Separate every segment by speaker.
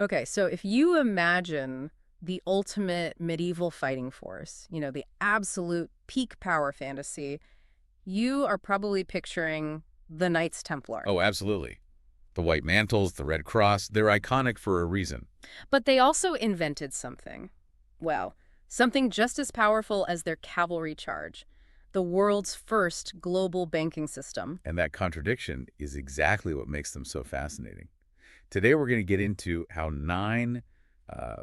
Speaker 1: Okay, so if you imagine the ultimate medieval fighting force, the absolute peak power fantasy, you are probably picturing the Knights Templar.
Speaker 2: Oh, absolutely. The white mantles, the red cross, they're iconic for a reason.
Speaker 1: But they also invented something. Well, something just as powerful as their cavalry charge. The world's first global banking system.
Speaker 2: And that contradiction is exactly what makes them so fascinating. Today, we're going to get into how nine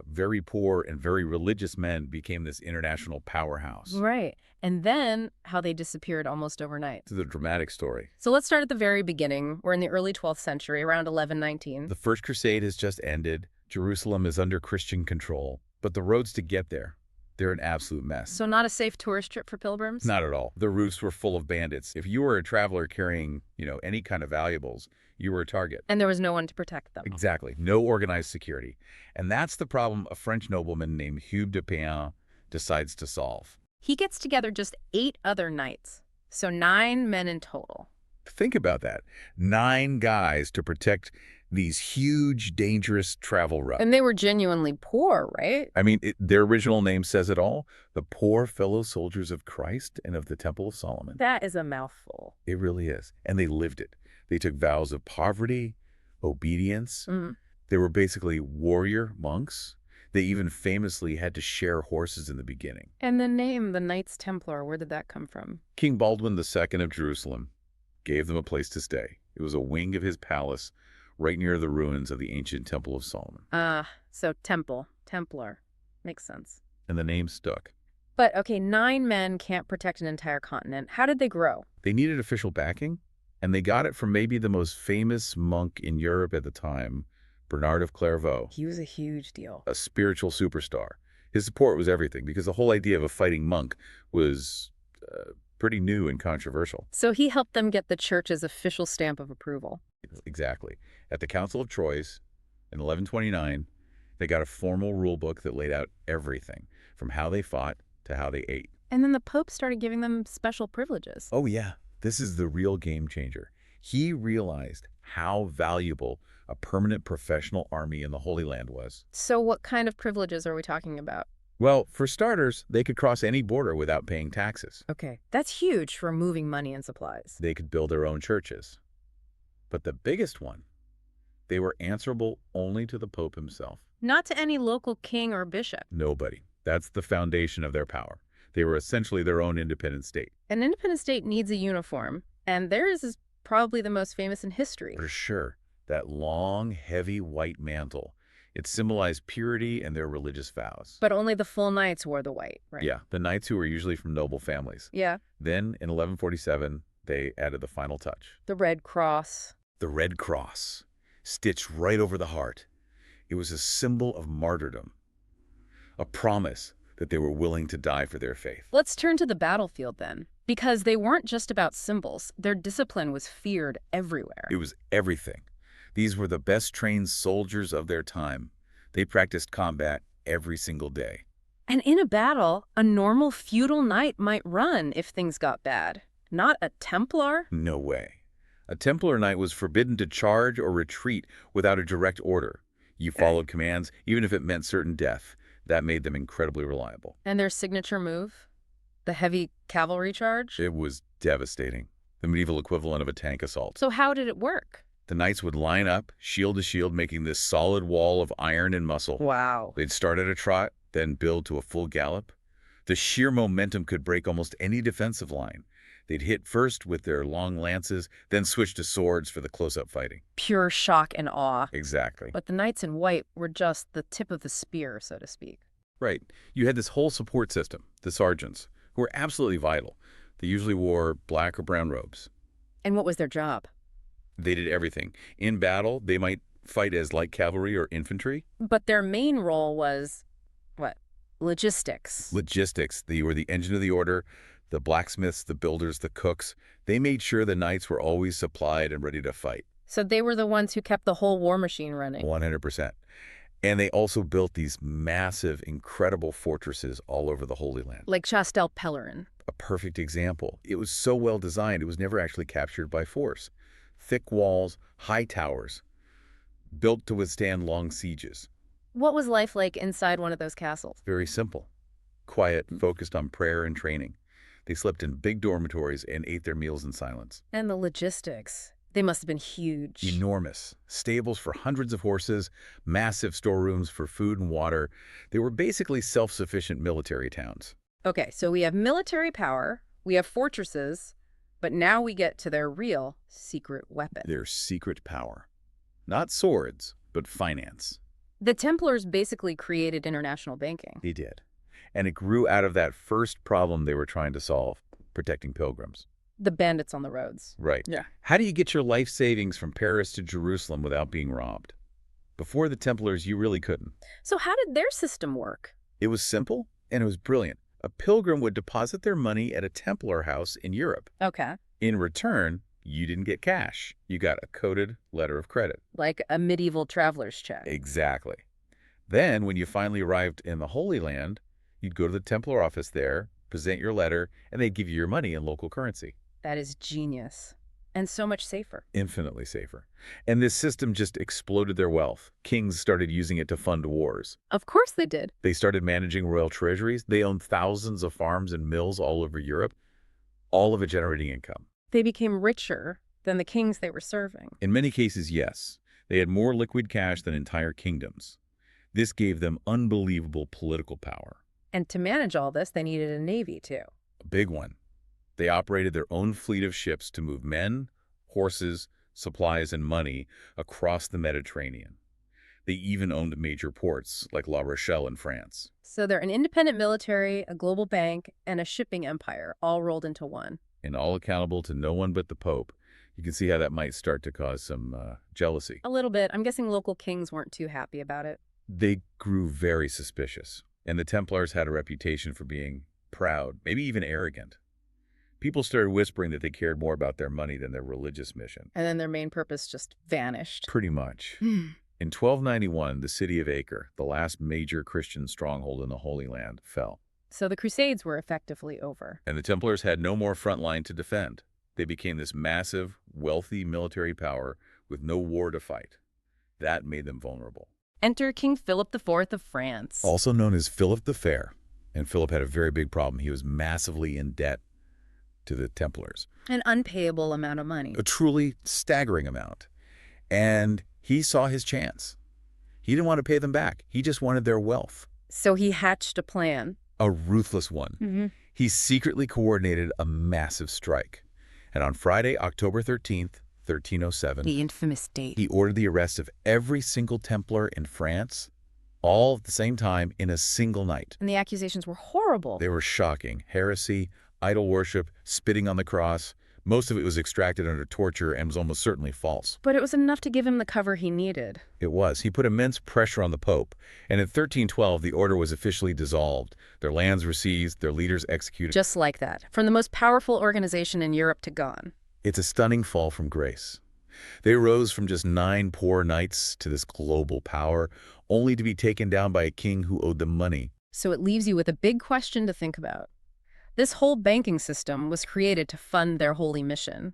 Speaker 2: very poor and very religious men became this international powerhouse.
Speaker 1: Right. And then how they disappeared almost overnight.
Speaker 2: To the dramatic story.
Speaker 1: So let's start at the very beginning. We're in the early 12th century, around 1119.
Speaker 2: The First Crusade has just ended. Jerusalem is under Christian control. But the roads to get there, they're an absolute mess.
Speaker 1: So not a safe tourist trip for pilgrims?
Speaker 2: Not at all. The routes were full of bandits. If you were a traveler carrying, any kind of valuables, you were a target.
Speaker 1: And there was no one to protect them.
Speaker 2: Exactly. No organized security. And that's the problem a French nobleman named Hugh de Payens decides to solve.
Speaker 1: He gets together just 8 other knights, so 9 men in total.
Speaker 2: Think about that. 9 guys to protect these huge, dangerous travel routes.
Speaker 1: And they were genuinely poor, right?
Speaker 2: I mean, their original name says it all. The poor fellow soldiers of Christ and of the Temple of Solomon.
Speaker 1: That is a mouthful.
Speaker 2: It really is. And they lived it. They took vows of poverty, obedience. They were basically warrior monks. They even famously had to share horses in the beginning.
Speaker 1: And the name, the Knights Templar, where did that come from?
Speaker 2: King Baldwin II of Jerusalem gave them a place to stay. It was a wing of his palace right near the ruins of the ancient Temple of Solomon.
Speaker 1: So Temple, Templar. Makes sense.
Speaker 2: And the name stuck.
Speaker 1: But, okay, 9 men can't protect an entire continent. How did they grow?
Speaker 2: They needed official backing, and they got it from maybe the most famous monk in Europe at the time, Bernard of Clairvaux.
Speaker 1: He was a huge deal.
Speaker 2: A spiritual superstar. His support was everything, because the whole idea of a fighting monk was pretty new and controversial.
Speaker 1: So he helped them get the church's official stamp of approval.
Speaker 2: Exactly. At the Council of Troyes in 1129, they got a formal rule book that laid out everything, from how they fought to how they ate.
Speaker 1: And then the Pope started giving them special privileges.
Speaker 2: Oh, yeah. This is the real game changer. He realized how valuable a permanent professional army in the Holy Land was.
Speaker 1: So what kind of privileges are we talking about?
Speaker 2: Well, for starters, they could cross any border without paying taxes.
Speaker 1: Okay, that's huge for moving money and supplies.
Speaker 2: They could build their own churches. But the biggest one, they were answerable only to the Pope himself.
Speaker 1: Not to any local king or bishop.
Speaker 2: Nobody. That's the foundation of their power. They were essentially their own independent state.
Speaker 1: An independent state needs a uniform, and theirs is probably the most famous in history.
Speaker 2: For sure. That long, heavy white mantle. It symbolized purity and their religious vows.
Speaker 1: But only the full knights wore the white, right?
Speaker 2: Yeah, the knights who were usually from noble families.
Speaker 1: Yeah.
Speaker 2: Then, in 1147, they added the final touch.
Speaker 1: The red cross.
Speaker 2: The red cross, stitched right over the heart. It was a symbol of martyrdom, a promise that they were willing to die for their faith.
Speaker 1: Let's turn to the battlefield then, because they weren't just about symbols. Their discipline was feared everywhere.
Speaker 2: It was everything. These were the best trained soldiers of their time. They practiced combat every single day.
Speaker 1: And in a battle, a normal feudal knight might run if things got bad. Not a Templar?
Speaker 2: No way. A Templar knight was forbidden to charge or retreat without a direct order. You followed commands, even if it meant certain death. That made them incredibly reliable.
Speaker 1: And their signature move? The heavy cavalry charge?
Speaker 2: It was devastating. The medieval equivalent of a tank assault.
Speaker 1: So how did it work?
Speaker 2: The knights would line up, shield to shield, making this solid wall of iron and muscle.
Speaker 1: Wow.
Speaker 2: They'd start at a trot, then build to a full gallop. The sheer momentum could break almost any defensive line. They'd hit first with their long lances, then switch to swords for the close-up fighting.
Speaker 1: Pure shock and awe.
Speaker 2: Exactly.
Speaker 1: But the knights in white were just the tip of the spear, so to speak.
Speaker 2: Right. You had this whole support system, the sergeants, who were absolutely vital. They usually wore black or brown robes.
Speaker 1: And what was their job?
Speaker 2: They did everything. In battle, they might fight as light cavalry or infantry.
Speaker 1: But their main role was, what? Logistics.
Speaker 2: Logistics. They were the engine of the order, the blacksmiths, the builders, the cooks. They made sure the knights were always supplied and ready to fight.
Speaker 1: So they were the ones who kept the whole war machine running.
Speaker 2: 100%. And they also built these massive, incredible fortresses all over the Holy Land.
Speaker 1: Like Chastel Pellerin.
Speaker 2: A perfect example. It was so well designed, it was never actually captured by force. Thick walls, high towers. built to withstand long sieges.
Speaker 1: What was life like inside one of those castles?
Speaker 2: Very simple. Quiet, focused on prayer and training. They slept in big dormitories and ate their meals in silence.
Speaker 1: And the logistics. They must have been huge.
Speaker 2: Enormous. Stables for hundreds of horses, massive storerooms for food and water. They were basically self-sufficient military towns.
Speaker 1: Okay, so we have military power, we have fortresses, but now we get to their real secret weapon.
Speaker 2: Their secret power. Not swords, but finance.
Speaker 1: The Templars basically created international banking.
Speaker 2: They did. And it grew out of that first problem they were trying to solve, protecting pilgrims.
Speaker 1: The bandits on the roads.
Speaker 2: Right.
Speaker 1: Yeah.
Speaker 2: How do you get your life savings from Paris to Jerusalem without being robbed? Before the Templars, you really couldn't.
Speaker 1: So how did their system work?
Speaker 2: It was simple, and it was brilliant. A pilgrim would deposit their money at a Templar house in Europe.
Speaker 1: Okay.
Speaker 2: In return, you didn't get cash. You got a coded letter of credit.
Speaker 1: Like a medieval traveler's check.
Speaker 2: Exactly. Then, when you finally arrived in the Holy Land, you'd go to the Templar office there, present your letter, and they'd give you your money in local currency.
Speaker 1: That is genius. And so much safer.
Speaker 2: Infinitely safer. And this system just exploded their wealth. Kings started using it to fund wars.
Speaker 1: Of course they did.
Speaker 2: They started managing royal treasuries. They owned thousands of farms and mills all over Europe, all of it generating income.
Speaker 1: They became richer than the kings they were serving.
Speaker 2: In many cases, yes. They had more liquid cash than entire kingdoms. This gave them unbelievable political power.
Speaker 1: And to manage all this, they needed a navy, too.
Speaker 2: A big one. They operated their own fleet of ships to move men, horses, supplies, and money across the Mediterranean. They even owned major ports, like La Rochelle in France.
Speaker 1: So they're an independent military, a global bank, and a shipping empire, all rolled into one.
Speaker 2: And all accountable to no one but the Pope. You can see how that might start to cause some jealousy.
Speaker 1: A little bit. I'm guessing local kings weren't too happy about it.
Speaker 2: They grew very suspicious, and the Templars had a reputation for being proud, maybe even arrogant. People started whispering that they cared more about their money than their religious mission.
Speaker 1: And then their main purpose just vanished.
Speaker 2: Pretty much. In 1291, the city of Acre, the last major Christian stronghold in the Holy Land, fell.
Speaker 1: So the Crusades were effectively over.
Speaker 2: And the Templars had no more front line to defend. They became this massive, wealthy military power with no war to fight. That made them vulnerable.
Speaker 1: Enter King Philip IV of France.
Speaker 2: Also known as Philip the Fair. And Philip had a very big problem. He was massively in debt to the Templars.
Speaker 1: An unpayable amount of money.
Speaker 2: A truly staggering amount. And he saw his chance. He didn't want to pay them back. He just wanted their wealth.
Speaker 1: So he hatched a plan.
Speaker 2: A ruthless one. He secretly coordinated a massive strike. And on Friday, October 13th, 1307,
Speaker 1: The infamous date.
Speaker 2: he ordered the arrest of every single Templar in France, all at the same time in a single night.
Speaker 1: And the accusations were horrible.
Speaker 2: They were shocking. Heresy, idol worship, spitting on the cross. Most of it was extracted under torture and was almost certainly false.
Speaker 1: But it was enough to give him the cover he needed.
Speaker 2: It was. He put immense pressure on the Pope. And in 1312, the order was officially dissolved. Their lands were seized, their leaders executed.
Speaker 1: Just like that. From the most powerful organization in Europe to gone.
Speaker 2: It's a stunning fall from grace. They rose from just 9 poor knights to this global power, only to be taken down by a king who owed them money.
Speaker 1: So it leaves you with a big question to think about. This whole banking system was created to fund their holy mission.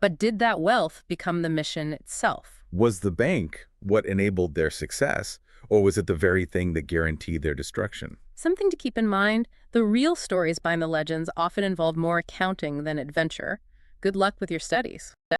Speaker 1: But did that wealth become the mission itself?
Speaker 2: Was the bank what enabled their success, or was it the very thing that guaranteed their destruction?
Speaker 1: Something to keep in mind, the real stories behind the legends often involve more accounting than adventure. Good luck with your studies.